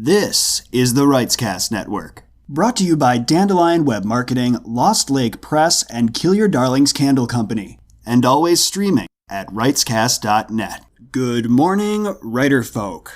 This is the Writescast Network, brought to you by Dandelion Web Marketing, Lost Lake Press, and Kill Your Darlings Candle Company, and always streaming at writescast.net. Good morning, writer folk.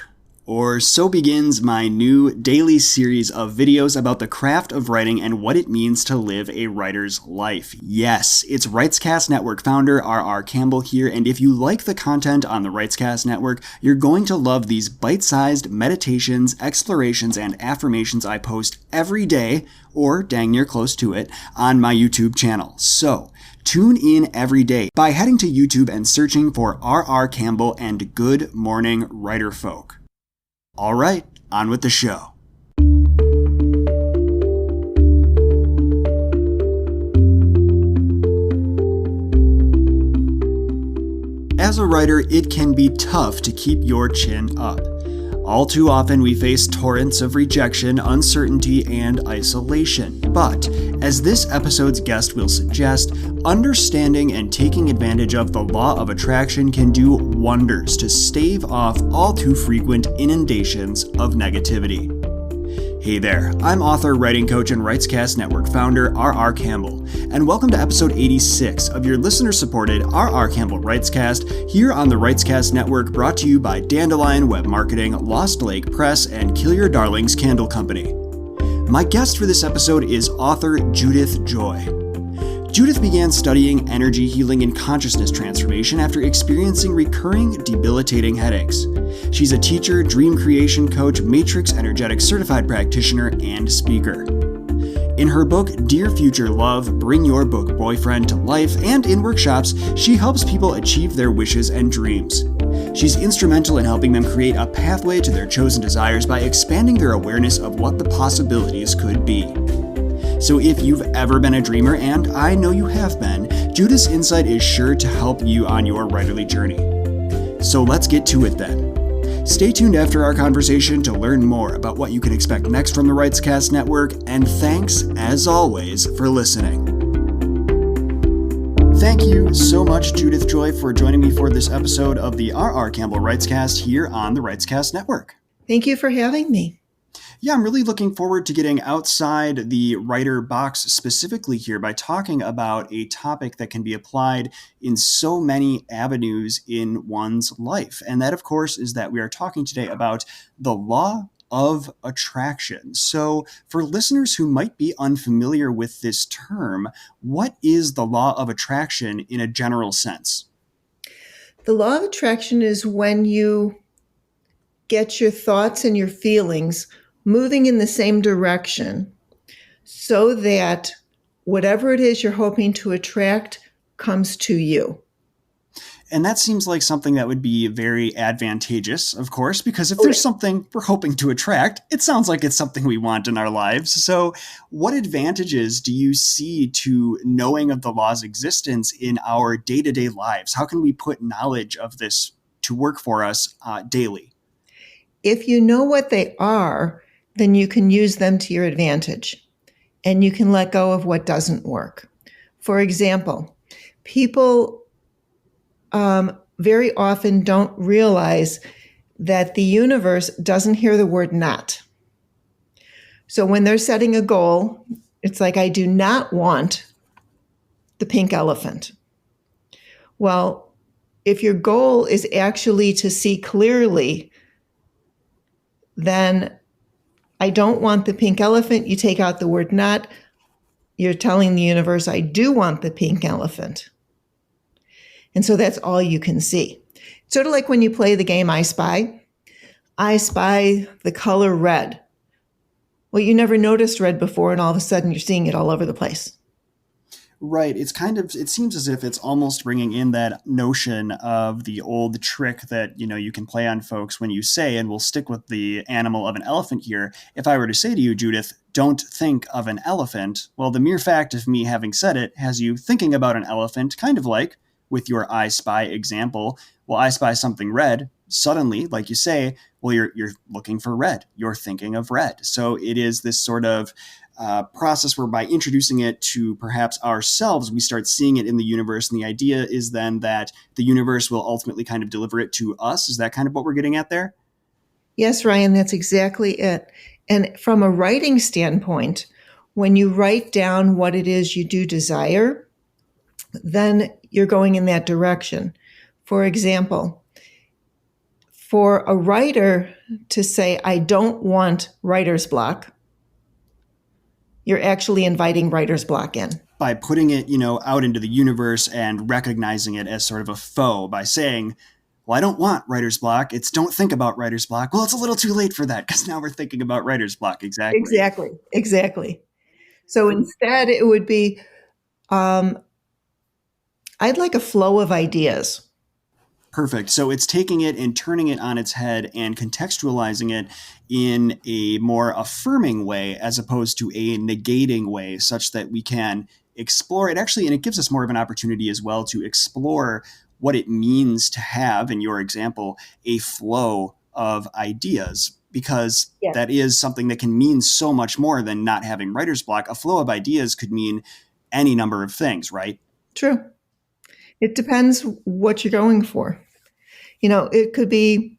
Or so begins my new daily series of videos about the craft of writing and what it means to live a writer's life. Yes, it's Writescast Network founder R.R. Campbell here, and if you like the content on the Writescast Network, you're going to love these bite-sized meditations, explorations, and affirmations I post every day, or dang near close to it, on my YouTube channel. So, tune in every day by heading to YouTube and searching for R.R. Campbell and Good Morning Writer Folk. All right, on with the show. As a writer, it can be tough to keep your chin up. All too often, we face torrents of rejection, uncertainty, and isolation. But, as this episode's guest will suggest, understanding and taking advantage of the law of attraction can do wonders to stave off all too frequent inundations of negativity. Hey there, I'm author, writing coach, and Writescast Network founder R.R. Campbell, and welcome to episode 86 of your listener-supported R.R. Campbell Writescast here on the Writescast Network, brought to you by Dandelion Web Marketing, Lost Lake Press, and Kill Your Darlings Candle Company. My guest for this episode is author Judith Joy. Judith began studying energy healing and consciousness transformation after experiencing recurring, debilitating headaches. She's a teacher, dream creation coach, matrix energetic certified practitioner, and speaker. In her book, Dear Future Love, Bring Your Book Boyfriend to Life, and in workshops, she helps people achieve their wishes and dreams. She's instrumental in helping them create a pathway to their chosen desires by expanding their awareness of what the possibilities could be. So if you've ever been a dreamer, and I know you have been, Judith's insight is sure to help you on your writerly journey. So let's get to it then. Stay tuned after our conversation to learn more about what you can expect next from the Writescast Network, and thanks, as always, for listening. Thank you so much, Judith Joy, for joining me for this episode of the R.R. Campbell Writescast here on the Writescast Network. Thank you for having me. Yeah, I'm really looking forward to getting outside the writer box specifically here by talking about a topic that can be applied in so many avenues in one's life. And that, of course, is that we are talking today about the law of attraction. So for listeners who might be unfamiliar with this term, what is the law of attraction in a general sense? The law of attraction is when you get your thoughts and your feelings moving in the same direction so that whatever it is you're hoping to attract comes to you. And that seems like something that would be very advantageous, of course, because if there's something we're hoping to attract, it sounds like it's something we want in our lives. So what advantages do you see to knowing of the law's existence in our day-to-day lives? How can we put knowledge of this to work for us daily? If you know what they are, then you can use them to your advantage, and you can let go of what doesn't work. For example, people very often don't realize that the universe doesn't hear the word not. So when they're setting a goal, it's like, I do not want the pink elephant. Well, if your goal is actually to see clearly, then I don't want the pink elephant. You take out the word not. You're telling the universe, I do want the pink elephant. And so that's all you can see. Sort of like when you play the game I Spy. I spy the color red. Well, you never noticed red before, and all of a sudden you're seeing it all over the place. Right. It seems as if it's almost bringing in that notion of the old trick that, you can play on folks when you say, and we'll stick with the animal of an elephant here. If I were to say to you, Judith, don't think of an elephant, well, the mere fact of me having said it has you thinking about an elephant, kind of like with your I Spy example. Well, I spy something red. Suddenly, like you say, well, you're looking for red. You're thinking of red. So it is this sort of process where by introducing it to perhaps ourselves, we start seeing it in the universe. And the idea is then that the universe will ultimately kind of deliver it to us. Is that kind of what we're getting at there? Yes, Ryan, that's exactly it. And from a writing standpoint, when you write down what it is you do desire, then you're going in that direction. For example, for a writer to say, I don't want writer's block, you're actually inviting writer's block in. By putting it, out into the universe and recognizing it as sort of a foe, by saying, well, I don't want writer's block. It's don't think about writer's block. Well, it's a little too late for that because now we're thinking about writer's block. Exactly. So instead, it would be, I'd like a flow of ideas. Perfect. So it's taking it and turning it on its head and contextualizing it in a more affirming way as opposed to a negating way, such that we can explore it actually. And it gives us more of an opportunity as well to explore what it means to have, in your example, a flow of ideas, because that is something that can mean so much more than not having writer's block. A flow of ideas could mean any number of things, right? True. It depends what you're going for. It could be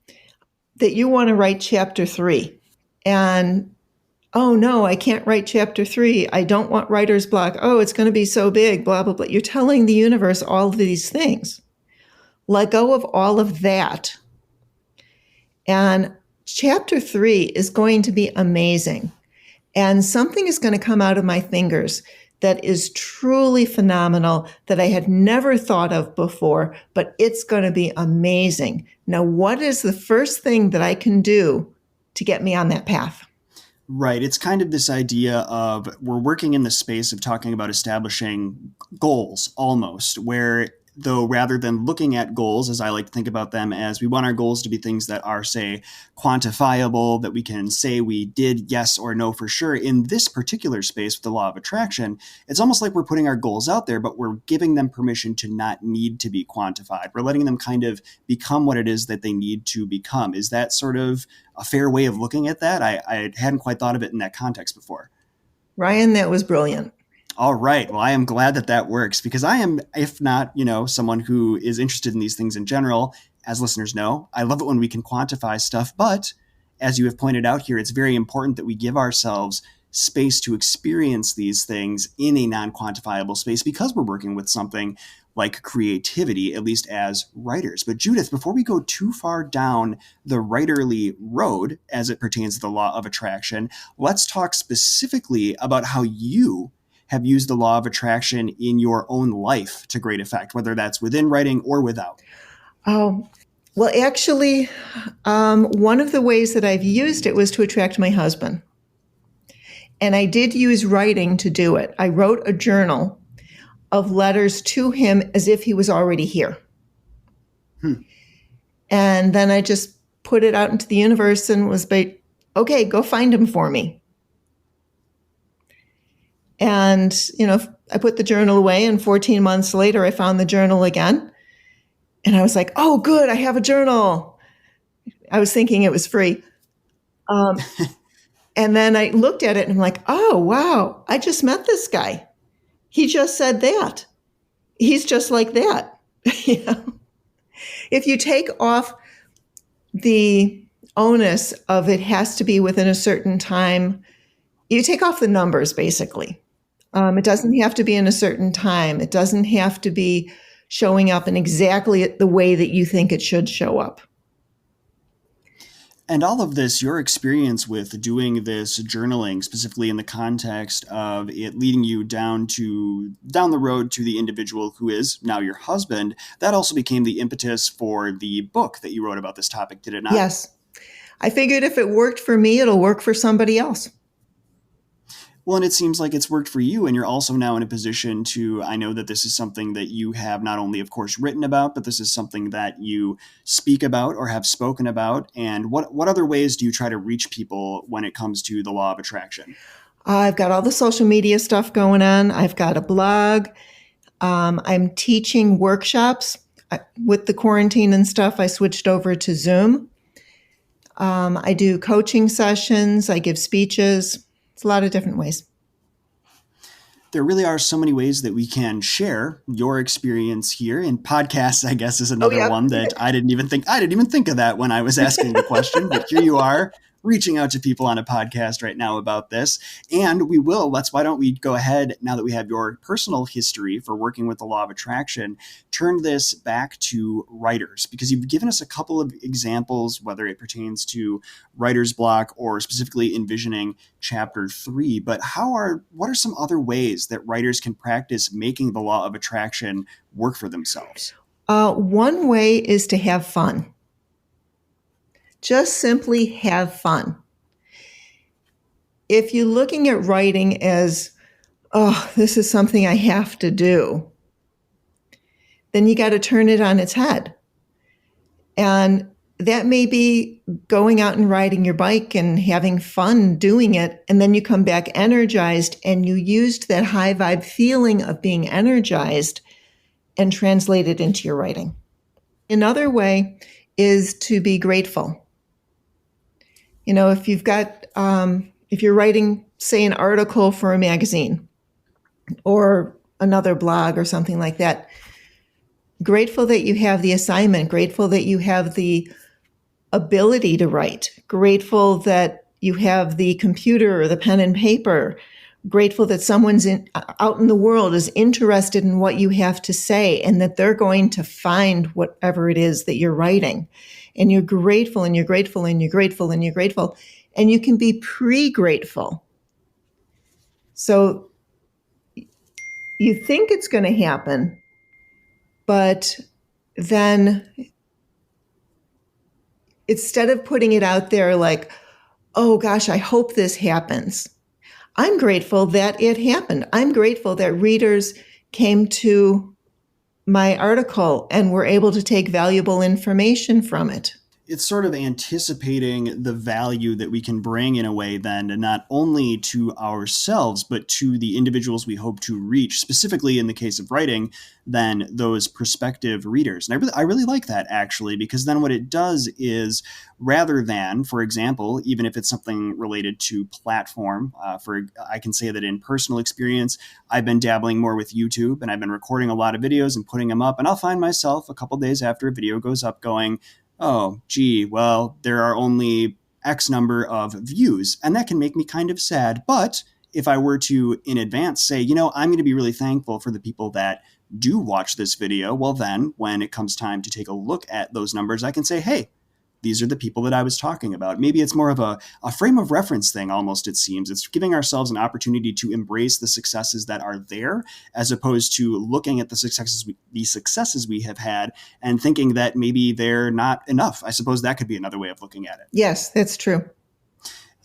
that you want to write chapter 3 and, oh no, I can't write chapter 3. I don't want writer's block. Oh, it's going to be so big, blah, blah, blah. You're telling the universe all of these things. Let go of all of that. And chapter 3 is going to be amazing. And something is going to come out of my fingers that is truly phenomenal that I had never thought of before, but it's going to be amazing. Now, what is the first thing that I can do to get me on that path? Right. It's kind of this idea of we're working in the space of talking about establishing goals almost, where though rather than looking at goals, as I like to think about them as we want our goals to be things that are, say, quantifiable, that we can say we did yes or no for sure. In this particular space with the law of attraction, it's almost like we're putting our goals out there, but we're giving them permission to not need to be quantified. We're letting them kind of become what it is that they need to become. Is that sort of a fair way of looking at that? I hadn't quite thought of it in that context before. Ryan, that was brilliant. All right. Well, I am glad that works, because I am, if not, someone who is interested in these things in general. As listeners know, I love it when we can quantify stuff. But as you have pointed out here, it's very important that we give ourselves space to experience these things in a non-quantifiable space, because we're working with something like creativity, at least as writers. But Judith, before we go too far down the writerly road as it pertains to the law of attraction, let's talk specifically about how you have used the law of attraction in your own life to great effect, whether that's within writing or without. Oh, well, actually, one of the ways that I've used it was to attract my husband. And I did use writing to do it. I wrote a journal of letters to him as if he was already here. And then I just put it out into the universe and was like, okay, go find him for me. And, I put the journal away, and 14 months later, I found the journal again. And I was like, oh, good, I have a journal. I was thinking it was free. And then I looked at it and I'm like, oh, wow, I just met this guy. He just said that. He's just like that. If you take off the onus of it has to be within a certain time, you take off the numbers, basically. It doesn't have to be in a certain time. It doesn't have to be showing up in exactly the way that you think it should show up. And all of this, your experience with doing this journaling, specifically in the context of it leading you down the road to the individual who is now your husband, that also became the impetus for the book that you wrote about this topic, did it not? Yes. I figured if it worked for me, it'll work for somebody else. Well, and it seems like it's worked for you, and you're also now in a position to, I know that this is something that you have not only, of course, written about, but this is something that you speak about or have spoken about. And what other ways do you try to reach people when it comes to the law of attraction? I've got all the social media stuff going on. I've got a blog. I'm teaching workshops. With the quarantine and stuff, I switched over to Zoom. I do coaching sessions. I give speeches. It's a lot of different ways. There really are so many ways that we can share your experience here, and podcasts, I guess, is another one that I didn't even think of that when I was asking the question, but here you are reaching out to people on a podcast right now about this. And why don't we go ahead, now that we have your personal history for working with the law of attraction, turn this back to writers, because you've given us a couple of examples, whether it pertains to writer's block or specifically envisioning chapter 3. But what are some other ways that writers can practice making the law of attraction work for themselves? One way is to have fun. Just simply have fun. If you're looking at writing as, oh, this is something I have to do, then you got to turn it on its head. And that may be going out and riding your bike and having fun doing it, and then you come back energized, and you used that high vibe feeling of being energized and translate it into your writing. Another way is to be grateful. You know, if you're writing, say, an article for a magazine or another blog or something like that, grateful that you have the assignment, grateful that you have the ability to write, grateful that you have the computer or the pen and paper, grateful that someone's out in the world is interested in what you have to say and that they're going to find whatever it is that you're writing. And you're grateful and you're grateful and you're grateful and you're grateful. And you can be pre-grateful. So you think it's going to happen, but then instead of putting it out there like, oh gosh, I hope this happens, I'm grateful that it happened. I'm grateful that readers came to my article and were able to take valuable information from it. It's sort of anticipating the value that we can bring in a way then, and not only to ourselves, but to the individuals we hope to reach, specifically in the case of writing, then those prospective readers. And I really like that, actually, because then what it does is, rather than, for example, even if it's something related to platform, I can say that in personal experience, I've been dabbling more with YouTube, and I've been recording a lot of videos and putting them up, and I'll find myself a couple days after a video goes up going, oh, gee, well, there are only X number of views, and that can make me kind of sad. But if I were to, in advance, say, I'm going to be really thankful for the people that do watch this video, well, then when it comes time to take a look at those numbers, I can say, hey, these are the people that I was talking about. Maybe it's more of a frame of reference thing, almost, it seems. It's giving ourselves an opportunity to embrace the successes that are there, as opposed to looking at the successes we have had and thinking that maybe they're not enough. I suppose that could be another way of looking at it. Yes, that's true.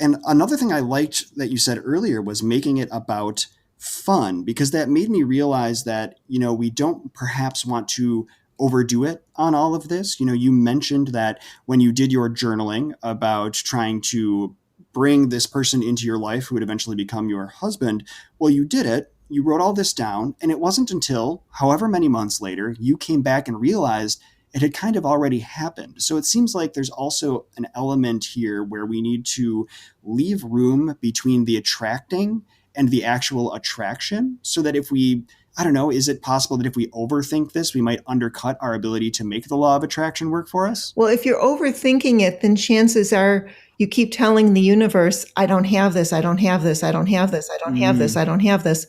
And another thing I liked that you said earlier was making it about fun, because that made me realize that, we don't perhaps want to overdo it on all of this. You mentioned that when you did your journaling about trying to bring this person into your life who would eventually become your husband, well, you did it. You wrote all this down, and it wasn't until however many months later you came back and realized it had kind of already happened. So it seems like there's also an element here where we need to leave room between the attracting and the actual attraction, so that is it possible that if we overthink this, we might undercut our ability to make the law of attraction work for us? Well, if you're overthinking it, then chances are you keep telling the universe, I don't have this, I don't have this, I don't have this, I don't have this, I don't have this.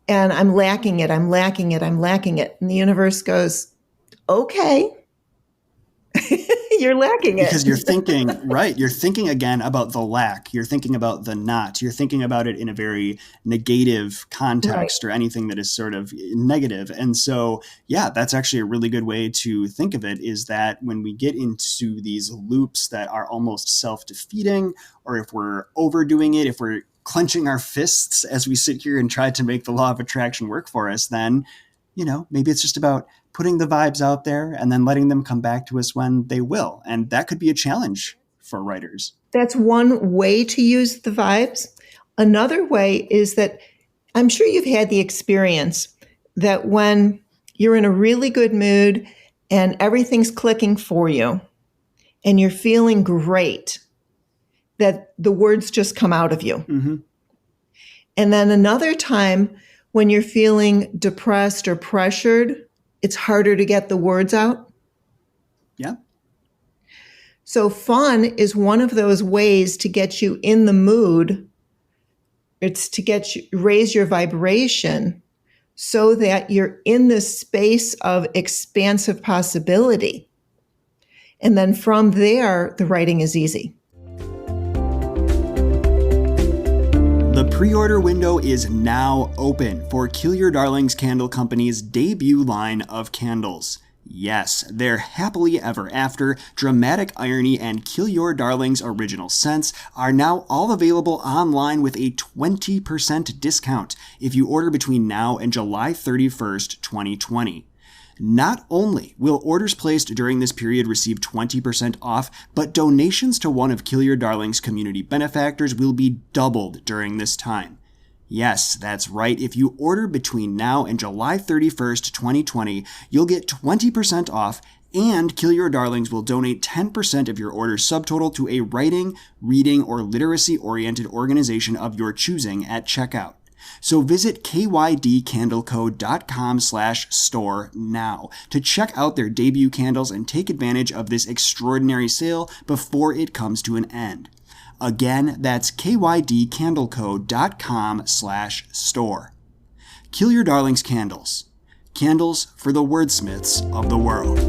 And I'm lacking it, I'm lacking it, I'm lacking it. And the universe goes, okay. You're lacking it. Because you're thinking, right, you're thinking again about the lack. You're thinking about the not. You're thinking about it in a very negative context, right, or anything that is sort of negative. And so, yeah, that's actually a really good way to think of it, is that when we get into these loops that are almost self-defeating, or if we're overdoing it, if we're clenching our fists as we sit here and try to make the law of attraction work for us, then, maybe it's just about putting the vibes out there and then letting them come back to us when they will. And that could be a challenge for writers. That's one way to use the vibes. Another way is that I'm sure you've had the experience that when you're in a really good mood and everything's clicking for you and you're feeling great, that the words just come out of you. Mm-hmm. And then another time when you're feeling depressed or pressured, it's harder to get the words out. Yeah. So fun is one of those ways to get you in the mood. It's to get you, raise your vibration so that you're in this space of expansive possibility. And then from there, the writing is easy. The pre-order window is now open for Kill Your Darlings Candle Company's debut line of candles. Yes, their Happily Ever After, Dramatic Irony, and Kill Your Darlings Original Scents are now all available online with a 20% discount if you order between now and July 31st, 2020. Not only will orders placed during this period receive 20% off, but donations to one of Kill Your Darlings' community benefactors will be doubled during this time. Yes, that's right. If you order between now and July 31st, 2020, you'll get 20% off, and Kill Your Darlings will donate 10% of your order's subtotal to a writing, reading, or literacy-oriented organization of your choosing at checkout. So visit kydcandleco.com/store now to check out their debut candles and take advantage of this extraordinary sale before it comes to an end. Again, that's kydcandleco.com/store. Kill Your Darlings Candles. Candles for the wordsmiths of the world.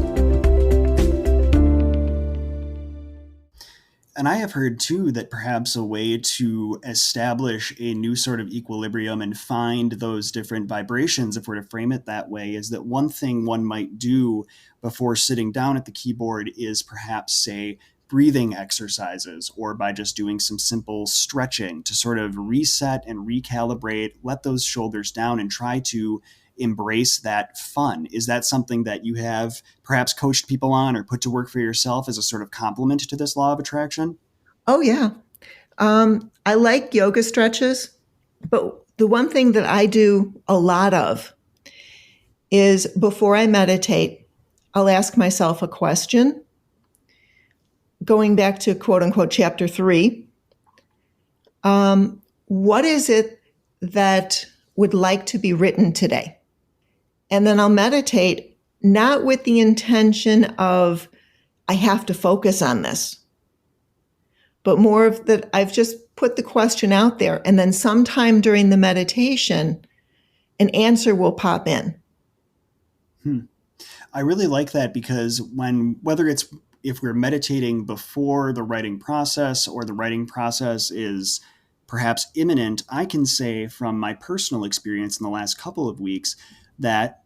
And I have heard, too, that perhaps a way to establish a new sort of equilibrium and find those different vibrations, if we're to frame it that way, is that one thing one might do before sitting down at the keyboard is perhaps, say, breathing exercises, or by just doing some simple stretching to sort of reset and recalibrate, let those shoulders down, and try to embrace that fun. Is that something that you have perhaps coached people on or put to work for yourself as a sort of complement to this law of attraction? Oh, yeah. I like yoga stretches, but the one thing that I do a lot of is before I meditate, I'll ask myself a question. Going back to quote unquote chapter 3, what is it that would like to be written today? And then I'll meditate, not with the intention of, I have to focus on this, but more of that I've just put the question out there. And then sometime during the meditation, an answer will pop in. I really like that, because if we're meditating before the writing process or the writing process is perhaps imminent, I can say from my personal experience in the last couple of weeks that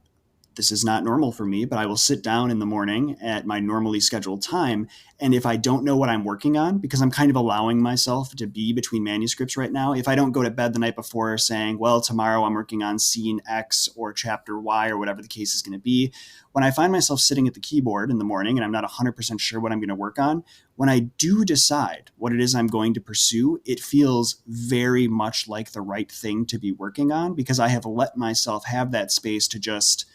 this is not normal for me, but I will sit down in the morning at my normally scheduled time. And if I don't know what I'm working on, because I'm kind of allowing myself to be between manuscripts right now, if I don't go to bed the night before saying, well, tomorrow I'm working on scene X or chapter Y or whatever the case is going to be, when I find myself sitting at the keyboard in the morning and I'm not 100% sure what I'm going to work on, when I do decide what it is I'm going to pursue, it feels very much like the right thing to be working on, because I have let myself have that space to just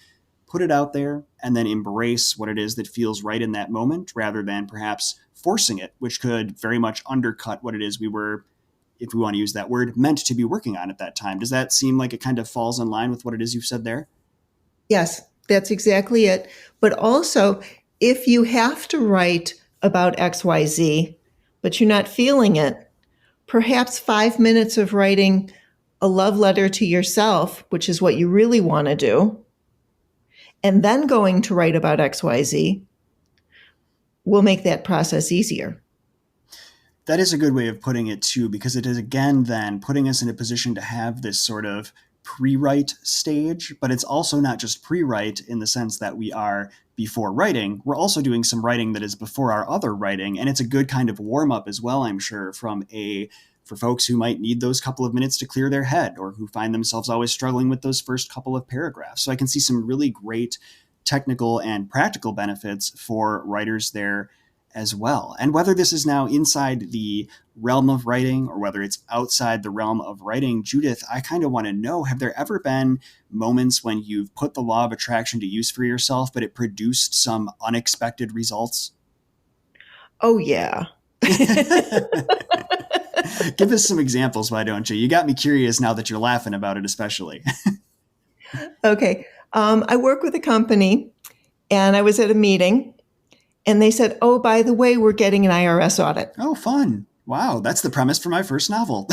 put it out there and then embrace what it is that feels right in that moment, rather than perhaps forcing it, which could very much undercut what it is we were, if we want to use that word, meant to be working on at that time. Does that seem like it kind of falls in line with what it is you've said there? Yes, that's exactly it. But also, if you have to write about XYZ, but you're not feeling it, perhaps 5 minutes of writing a love letter to yourself, which is what you really want to do, and then going to write about XYZ will make that process easier. That is a good way of putting it, too, because it is, again, then putting us in a position to have this sort of pre-write stage, but it's also not just pre-write in the sense that we are before writing. We're also doing some writing that is before our other writing, and it's a good kind of warm-up as well, I'm sure, for folks who might need those couple of minutes to clear their head, or who find themselves always struggling with those first couple of paragraphs. So I can see some really great technical and practical benefits for writers there as well. And whether this is now inside the realm of writing or whether it's outside the realm of writing, Judith, I kind of want to know, have there ever been moments when you've put the law of attraction to use for yourself, but it produced some unexpected results? Oh, yeah. Give us some examples, why don't you? You got me curious now that you're laughing about it, especially. Okay. I work with a company and I was at a meeting and they said, oh, by the way, we're getting an IRS audit. Oh, fun. Wow, that's the premise for my first novel.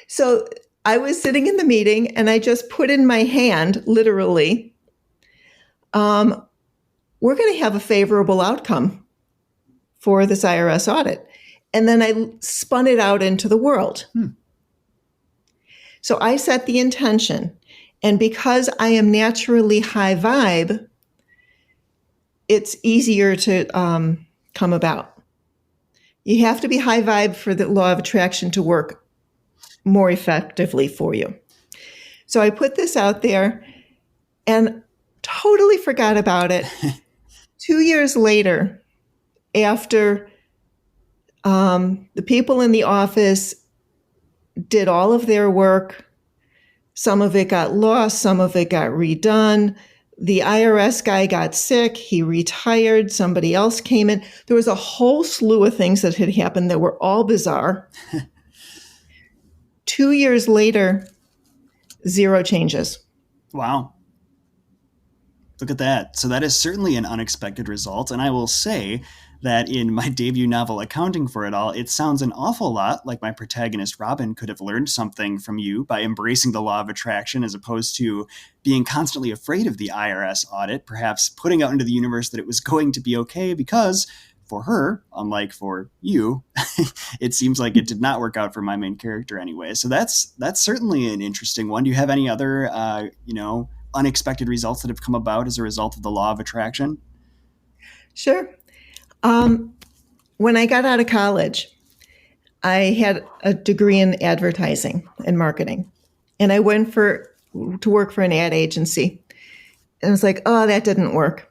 So I was sitting in the meeting and I just put in my hand, literally, we're going to have a favorable outcome for this IRS audit. And then I spun it out into the world. So I set the intention. And because I am naturally high vibe, it's easier to come about. You have to be high vibe for the law of attraction to work more effectively for you. So I put this out there and totally forgot about it. 2 years later, after the people in the office did all of their work, some of it got lost, some of it got redone. The IRS guy got sick, he retired, somebody else came in. There was a whole slew of things that had happened that were all bizarre. 2 years later, 0 changes. Wow. Look at that. So that is certainly an unexpected result. And I will say that in my debut novel, Accounting for It All, it sounds an awful lot like my protagonist, Robin, could have learned something from you by embracing the law of attraction as opposed to being constantly afraid of the IRS audit, perhaps putting out into the universe that it was going to be okay because for her, unlike for you, it seems like it did not work out for my main character anyway. So that's certainly an interesting one. Do you have any other, unexpected results that have come about as a result of the law of attraction? Sure. When I got out of college, I had a degree in advertising and marketing, and I went to work for an ad agency. And I was like, oh, that didn't work.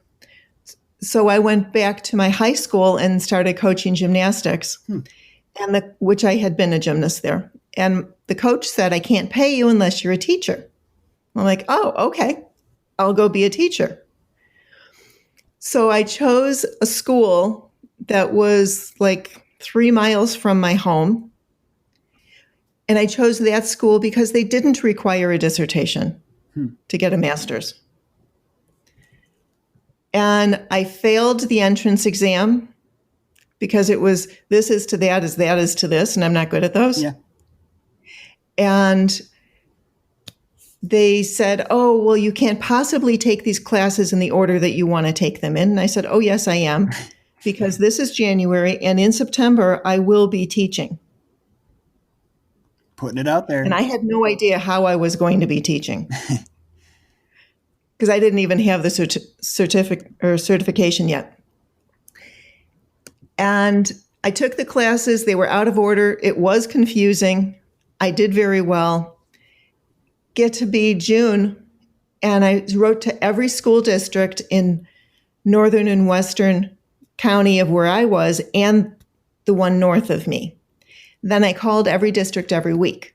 So I went back to my high school and started coaching gymnastics, which I had been a gymnast there. And the coach said, I can't pay you unless you're a teacher. I'm like, oh, okay, I'll go be a teacher. So I chose a school that was like 3 miles from my home. And I chose that school because they didn't require a dissertation to get a master's. And I failed the entrance exam because it was this is to that as that is to this, and I'm not good at those. Yeah. And they said, oh, well, you can't possibly take these classes in the order that you want to take them in. And I said, oh, yes, I am, because this is January, and in September, I will be teaching. Putting it out there. And I had no idea how I was going to be teaching because I didn't even have the certification yet. And I took the classes. They were out of order. It was confusing. I did very well. Get to be June, and I wrote to every school district in northern and western county of where I was and the one north of me. Then I called every district every week.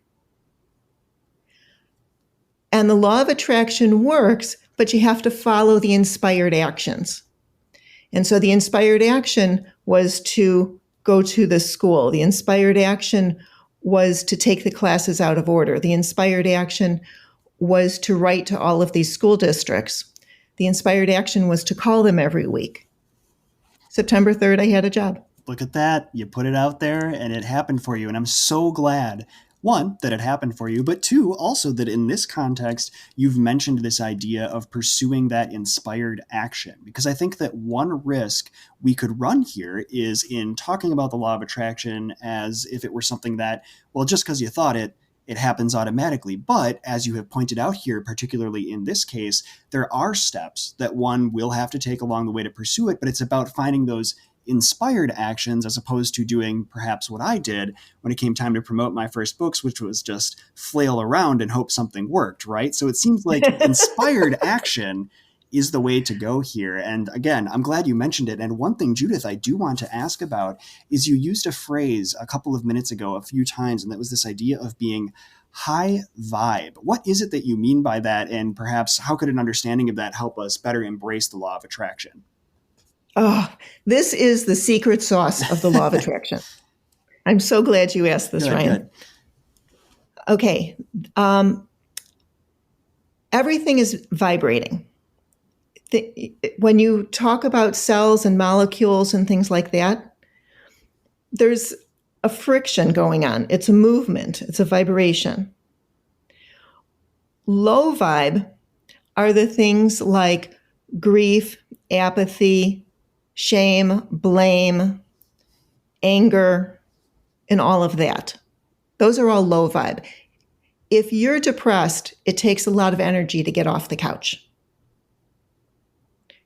And the law of attraction works, but you have to follow the inspired actions. And so the inspired action was to go to the school. The inspired action was to take the classes out of order. The inspired action was to write to all of these school districts. The inspired action was to call them every week. September 3rd, I had a job. Look at that. You put it out there and it happened for you. And I'm so glad, one, that it happened for you, but two, also that in this context, you've mentioned this idea of pursuing that inspired action. Because I think that one risk we could run here is in talking about the law of attraction as if it were something that, well, just because you thought it, it happens automatically. But as you have pointed out here, particularly in this case, there are steps that one will have to take along the way to pursue it, but it's about finding those inspired actions as opposed to doing perhaps what I did when it came time to promote my first books, which was just flail around and hope something worked, right? So it seems like inspired action is the way to go here. And again, I'm glad you mentioned it. And one thing, Judith, I do want to ask about is you used a phrase a couple of minutes ago a few times, and that was this idea of being high vibe. What is it that you mean by that? And perhaps how could an understanding of that help us better embrace the law of attraction? Oh, this is the secret sauce of the law of attraction. I'm so glad you asked this, Ryan. Good. Okay. Everything is vibrating. When you talk about cells and molecules and things like that, there's a friction going on. It's a movement. It's a vibration. Low vibe are the things like grief, apathy, shame, blame, anger, and all of that. Those are all low vibe. If you're depressed, it takes a lot of energy to get off the couch.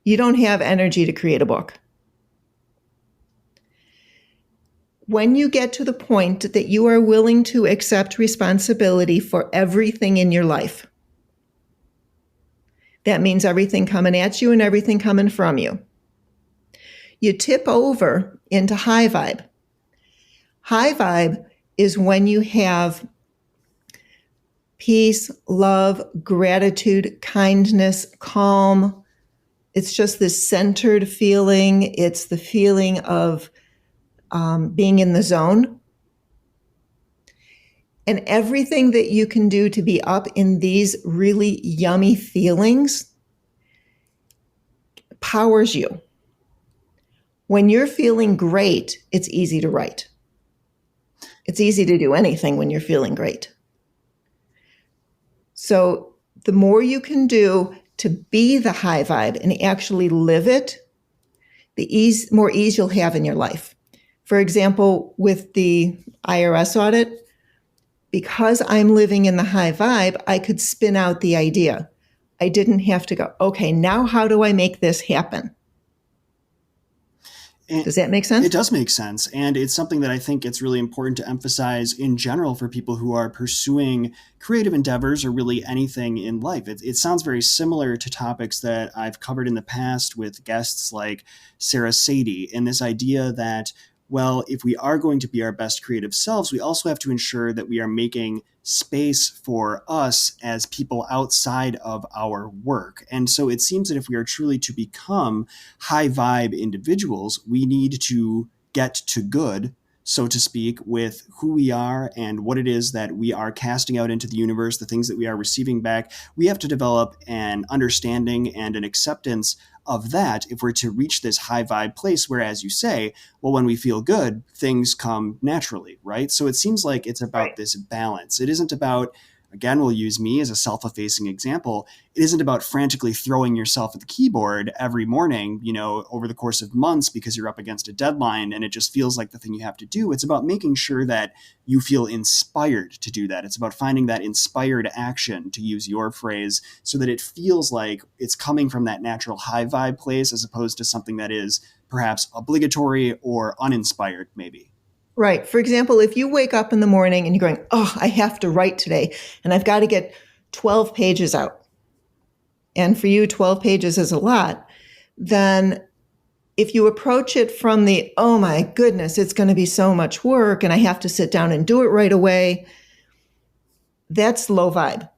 You don't have energy to create a book. When you get to the point that you are willing to accept responsibility for everything in your life, that means everything coming at you and everything coming from you, you tip over into high vibe. High vibe is when you have peace, love, gratitude, kindness, calm. It's just this centered feeling. It's the feeling of being in the zone. And everything that you can do to be up in these really yummy feelings powers you. When you're feeling great, it's easy to write. It's easy to do anything when you're feeling great. So the more you can do to be the high vibe and actually live it, the more ease you'll have in your life. For example, with the IRS audit, because I'm living in the high vibe, I could spin out the idea. I didn't have to go, okay, now how do I make this happen? Does that make sense? It does make sense. And it's something that I think it's really important to emphasize in general for people who are pursuing creative endeavors or really anything in life. It sounds very similar to topics that I've covered in the past with guests like Sarah Sadie, and this idea that, well, if we are going to be our best creative selves, we also have to ensure that we are making space for us as people outside of our work. And so it seems that if we are truly to become high vibe individuals, we need to get to good, so to speak, with who we are and what it is that we are casting out into the universe, the things that we are receiving back. We have to develop an understanding and an acceptance of that if we're to reach this high vibe place where, as you say, well, when we feel good, things come naturally, right? So it seems like it's about this balance. It isn't about, again, we'll use me as a self-effacing example. It isn't about frantically throwing yourself at the keyboard every morning, over the course of months because you're up against a deadline and it just feels like the thing you have to do. It's about making sure that you feel inspired to do that. It's about finding that inspired action, to use your phrase, so that it feels like it's coming from that natural high vibe place as opposed to something that is perhaps obligatory or uninspired, maybe. Right. For example, if you wake up in the morning and you're going, oh, I have to write today and I've got to get 12 pages out. And for you, 12 pages is a lot. Then if you approach it from the, oh my goodness, it's going to be so much work and I have to sit down and do it right away, that's low vibe.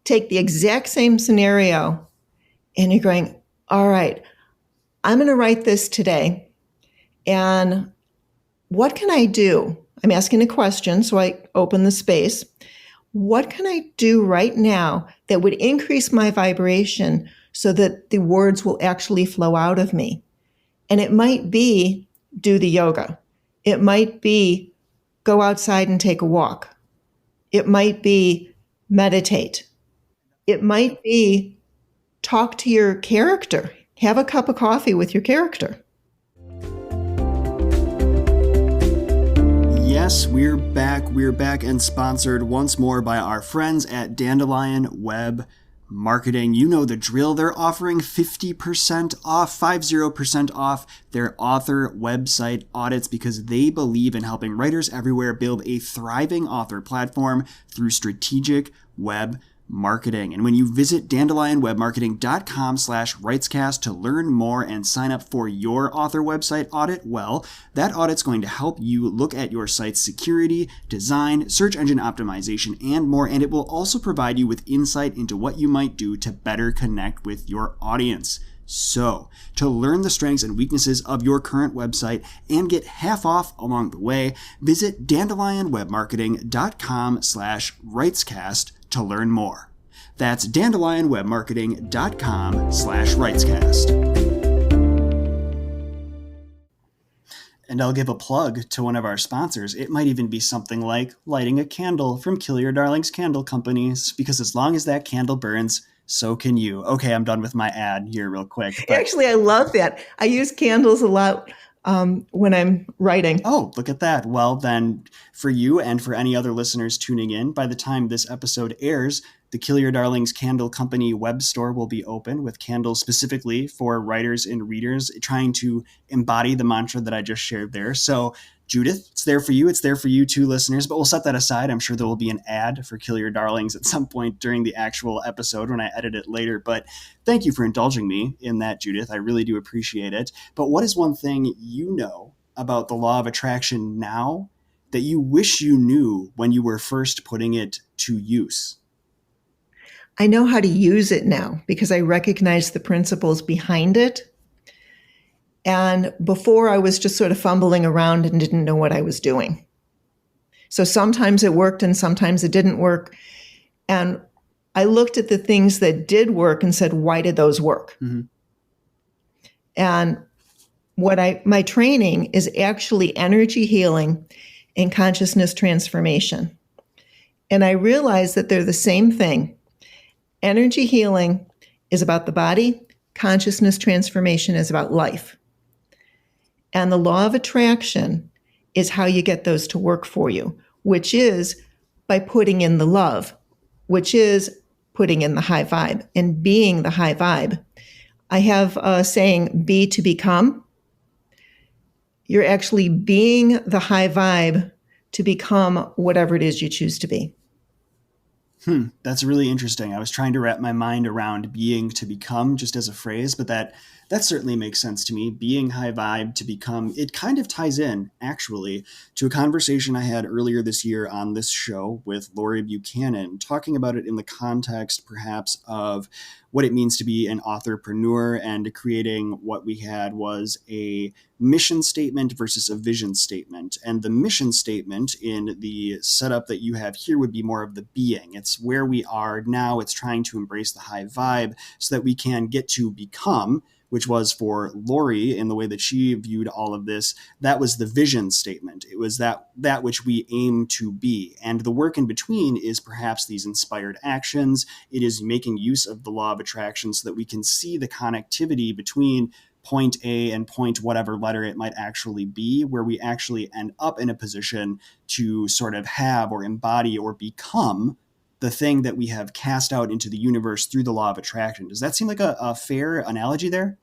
Take the exact same scenario and you're going, all right, I'm going to write this today. And what can I do? I'm asking a question, so I open the space. What can I do right now that would increase my vibration so that the words will actually flow out of me? And it might be do the yoga. It might be go outside and take a walk. It might be meditate. It might be talk to your character. Have a cup of coffee with your character. Yes, we're back and sponsored once more by our friends at Dandelion Web Marketing. You know the drill. They're offering 50% off their author website audits because they believe in helping writers everywhere build a thriving author platform through strategic web marketing. And when you visit dandelionwebmarketing.com/writescast to learn more and sign up for your author website audit, well, that audit's going to help you look at your site's security, design, search engine optimization, and more. And it will also provide you with insight into what you might do to better connect with your audience. So, to learn the strengths and weaknesses of your current website and get half off along the way, visit dandelionwebmarketing.com/writescast to learn more. That's dandelionwebmarketing.com/writescast. And I'll give a plug to one of our sponsors. It might even be something like lighting a candle from Kill Your Darlings Candle Company, because as long as that candle burns, so can you. Okay, I'm done with my ad here real quick. But actually, I love that. I use candles a lot when I'm writing. Oh, look at that. Well, then for you and for any other listeners tuning in, by the time this episode airs, the Kill Your Darlings Candle Company web store will be open with candles specifically for writers and readers, trying to embody the mantra that I just shared there. So, Judith, it's there for you. It's there for you too, listeners, but we'll set that aside. I'm sure there will be an ad for Kill Your Darlings at some point during the actual episode when I edit it later. But thank you for indulging me in that, Judith. I really do appreciate it. But what is one thing you know about the law of attraction now that you wish you knew when you were first putting it to use? I know how to use it now because I recognize the principles behind it. And before, I was just sort of fumbling around and didn't know what I was doing. So sometimes it worked and sometimes it didn't work. And I looked at the things that did work and said, why did those work? Mm-hmm. And my training is actually energy healing and consciousness transformation. And I realized that they're the same thing. Energy healing is about the body. Consciousness transformation is about life. And the law of attraction is how you get those to work for you, which is by putting in the love, which is putting in the high vibe and being the high vibe. I have a saying, be to become. You're actually being the high vibe to become whatever it is you choose to be. That's really interesting. I was trying to wrap my mind around being to become just as a phrase, but that certainly makes sense to me. Being high vibe to become, it kind of ties in actually to a conversation I had earlier this year on this show with Lori Buchanan, talking about it in the context perhaps of what it means to be an authorpreneur, and creating what we had was a mission statement versus a vision statement. And the mission statement in the setup that you have here would be more of the being. It's where we are now. It's trying to embrace the high vibe so that we can get to become, which was for Lori in the way that she viewed all of this. That was the vision statement. It was that which we aim to be. And the work in between is perhaps these inspired actions. It is making use of the law of attraction so that we can see the connectivity between point A and point whatever letter it might actually be, where we actually end up in a position to sort of have or embody or become the thing that we have cast out into the universe through the law of attraction. Does that seem like a fair analogy there?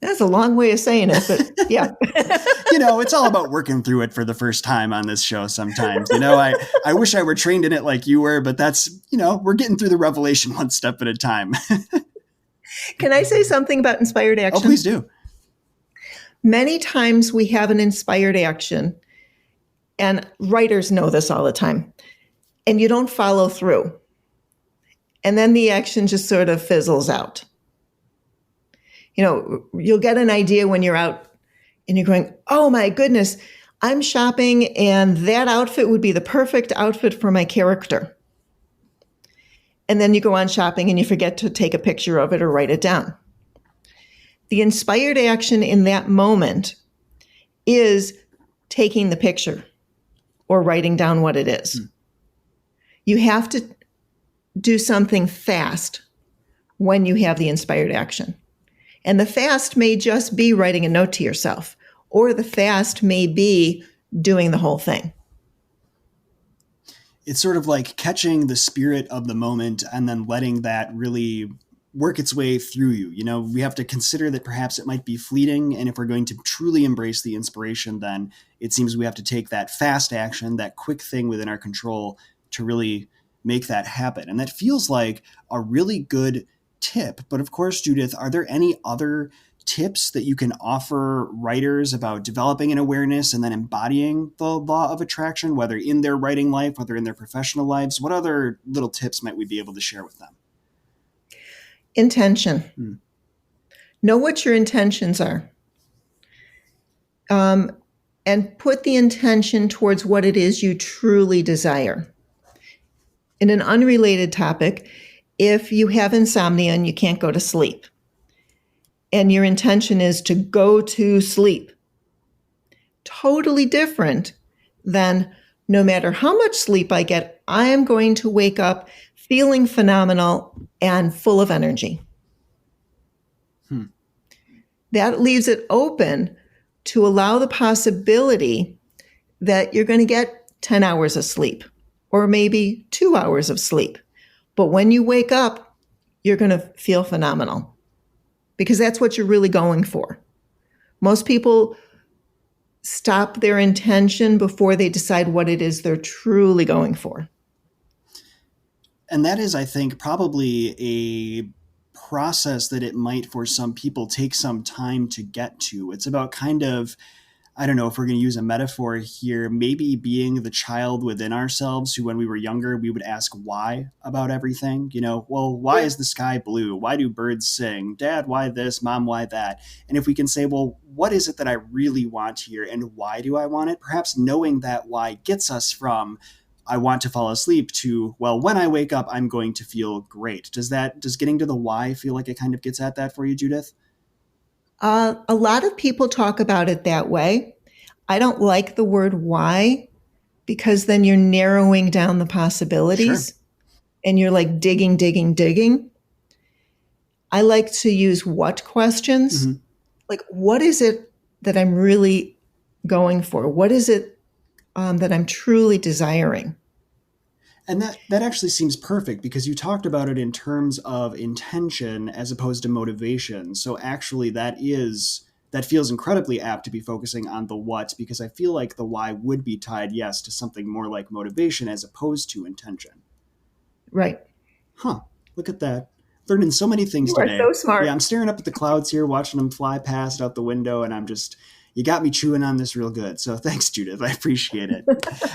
That's a long way of saying it, but yeah. It's all about working through it for the first time on this show sometimes. I wish I were trained in it like you were, but that's, we're getting through the revelation one step at a time. Can I say something about inspired action? Oh, please do. Many times we have an inspired action, and writers know this all the time, and you don't follow through. And then the action just sort of fizzles out. You'll get an idea when you're out and you're going, oh my goodness, I'm shopping and that outfit would be the perfect outfit for my character. And then you go on shopping and you forget to take a picture of it or write it down. The inspired action in that moment is taking the picture or writing down what it is. You have to do something fast when you have the inspired action. And the fast may just be writing a note to yourself, or the fast may be doing the whole thing. It's sort of like catching the spirit of the moment and then letting that really work its way through you. We have to consider that perhaps it might be fleeting. And if we're going to truly embrace the inspiration, then it seems we have to take that fast action, that quick thing within our control to really make that happen. And that feels like a really good tip. But of course, Judith, are there any other tips that you can offer writers about developing an awareness and then embodying the law of attraction, whether in their writing life, whether in their professional lives? What other little tips might we be able to share with them? Intention. Know what your intentions are. And put the intention towards what it is you truly desire. In an unrelated topic, if you have insomnia and you can't go to sleep, and your intention is to go to sleep, totally different than no matter how much sleep I get, I am going to wake up feeling phenomenal and full of energy. That leaves it open to allow the possibility that you're going to get 10 hours of sleep or maybe 2 hours of sleep. But when you wake up, you're going to feel phenomenal because that's what you're really going for. Most people stop their intention before they decide what it is they're truly going for. And that is, I think, probably a process that it might for some people take some time to get to. It's about kind of, I don't know if we're going to use a metaphor here, maybe being the child within ourselves who when we were younger, we would ask why about everything. Well, why is the sky blue? Why do birds sing? Dad, why this? Mom, why that? And if we can say, well, what is it that I really want here and why do I want it? Perhaps knowing that why gets us from I want to fall asleep to, well, when I wake up, I'm going to feel great. Does getting to the why feel like it kind of gets at that for you, Judith? A lot of people talk about it that way. I don't like the word why because then you're narrowing down the possibilities. Sure. And you're like digging. I like to use what questions. Mm-hmm. Like, what is it that I'm really going for? What is it that I'm truly desiring? And that actually seems perfect because you talked about it in terms of intention as opposed to motivation. So actually that feels incredibly apt to be focusing on the what, because I feel like the why would be tied, yes, to something more like motivation as opposed to intention. Right. Huh. Look at that. Learning so many things today. You are so smart. Yeah, I'm staring up at the clouds here, watching them fly past out the window, and you got me chewing on this real good. So thanks, Judith. I appreciate it.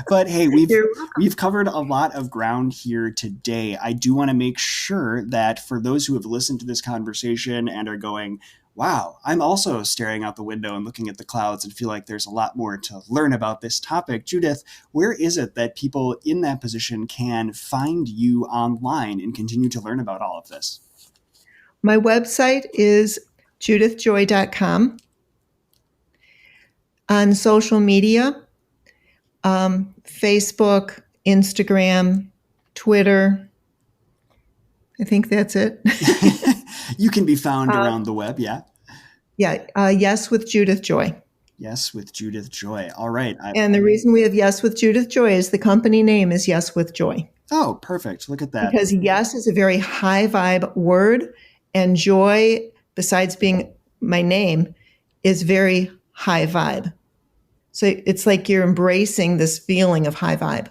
But hey, we've covered a lot of ground here today. I do want to make sure that for those who have listened to this conversation and are going, wow, I'm also staring out the window and looking at the clouds and feel like there's a lot more to learn about this topic. Judith, where is it that people in that position can find you online and continue to learn about all of this? My website is judithjoy.com. On social media, Facebook, Instagram, Twitter. I think that's it. You can be found around the web, yeah? Yeah, Yes with Judith Joy. Yes with Judith Joy. All right. And the reason we have Yes with Judith Joy is the company name is Yes with Joy. Oh, perfect. Look at that. Because yes is a very high vibe word, and joy, besides being my name, is very high vibe. So it's like you're embracing this feeling of high vibe.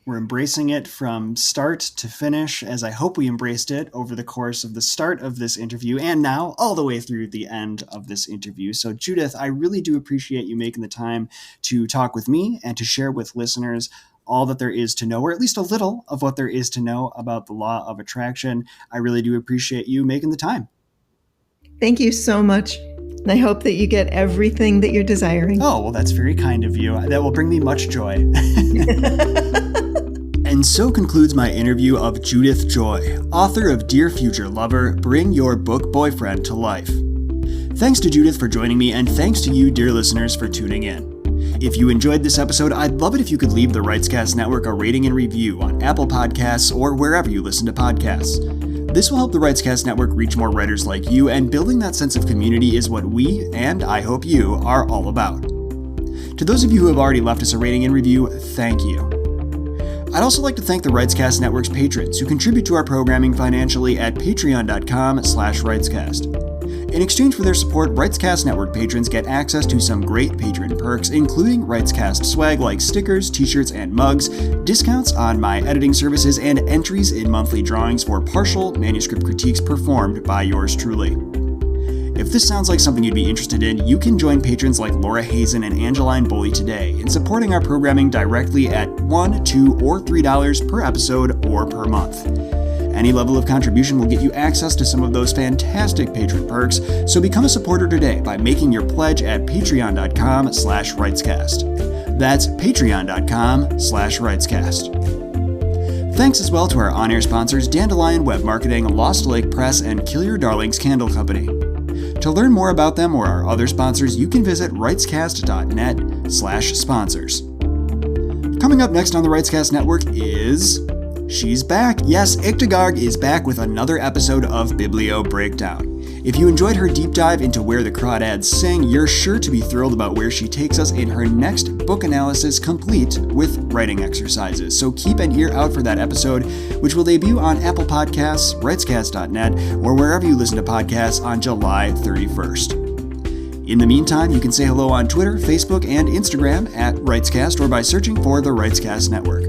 We're embracing it from start to finish, as I hope we embraced it over the course of the start of this interview and now all the way through the end of this interview. So Judith, I really do appreciate you making the time to talk with me and to share with listeners all that there is to know, or at least a little of what there is to know about the law of attraction. I really do appreciate you making the time. Thank you so much. And I hope that you get everything that you're desiring. Oh, well, that's very kind of you. That will bring me much joy. And so concludes my interview of Judith Joy, author of Dear Future Lover, Bring Your Book Boyfriend to Life. Thanks to Judith for joining me, and thanks to you, dear listeners, for tuning in. If you enjoyed this episode, I'd love it if you could leave the Writescast Network a rating and review on Apple Podcasts or wherever you listen to podcasts. This will help the Writescast Network reach more writers like you, and building that sense of community is what we, and I hope you, are all about. To those of you who have already left us a rating and review, thank you. I'd also like to thank the Writescast Network's patrons who contribute to our programming financially at patreon.com/Writescast. In exchange for their support, Writescast Network patrons get access to some great patron perks, including Writescast swag like stickers, t-shirts, and mugs, discounts on my editing services, and entries in monthly drawings for partial manuscript critiques performed by yours truly. If this sounds like something you'd be interested in, you can join patrons like Laura Hazen and Angeline Boley today in supporting our programming directly at $1, $2, or $3 per episode or per month. Any level of contribution will get you access to some of those fantastic patron perks, so become a supporter today by making your pledge at patreon.com/Writescast. That's patreon.com/Writescast. Thanks as well to our on-air sponsors Dandelion Web Marketing, Lost Lake Press, and Kill Your Darlings Candle Company. To learn more about them or our other sponsors, you can visit writescast.net/sponsors. Coming up next on the Writescast Network is... She's back! Yes, Iktigarg is back with another episode of Biblio Breakdown. If you enjoyed her deep dive into where the crawdads sing, you're sure to be thrilled about where she takes us in her next book analysis, complete with writing exercises. So keep an ear out for that episode, which will debut on Apple Podcasts, Writescast.net, or wherever you listen to podcasts on July 31st. In the meantime, you can say hello on Twitter, Facebook, and Instagram at Writescast or by searching for the Writescast Network.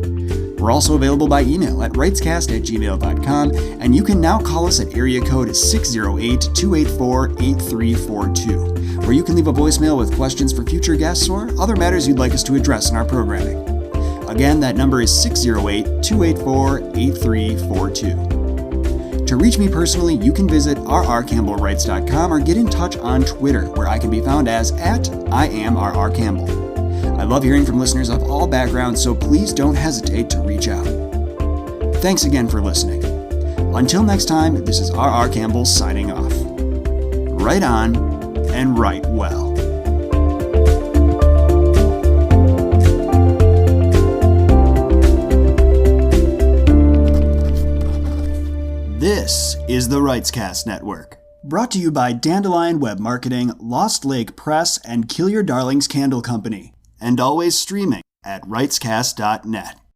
We're also available by email at writescast@gmail.com, and you can now call us at area code 608-284-8342, where you can leave a voicemail with questions for future guests or other matters you'd like us to address in our programming. Again, that number is 608-284-8342. To reach me personally, you can visit rrcampbellwrites.com or get in touch on Twitter, where I can be found as @IamRRCampbell. I love hearing from listeners of all backgrounds, so please don't hesitate to reach out. Thanks again for listening. Until next time, this is R.R. Campbell signing off. Write on and write well. This is the Writescast Network, brought to you by Dandelion Web Marketing, Lost Lake Press, and Kill Your Darlings Candle Company, and always streaming at writescast.net.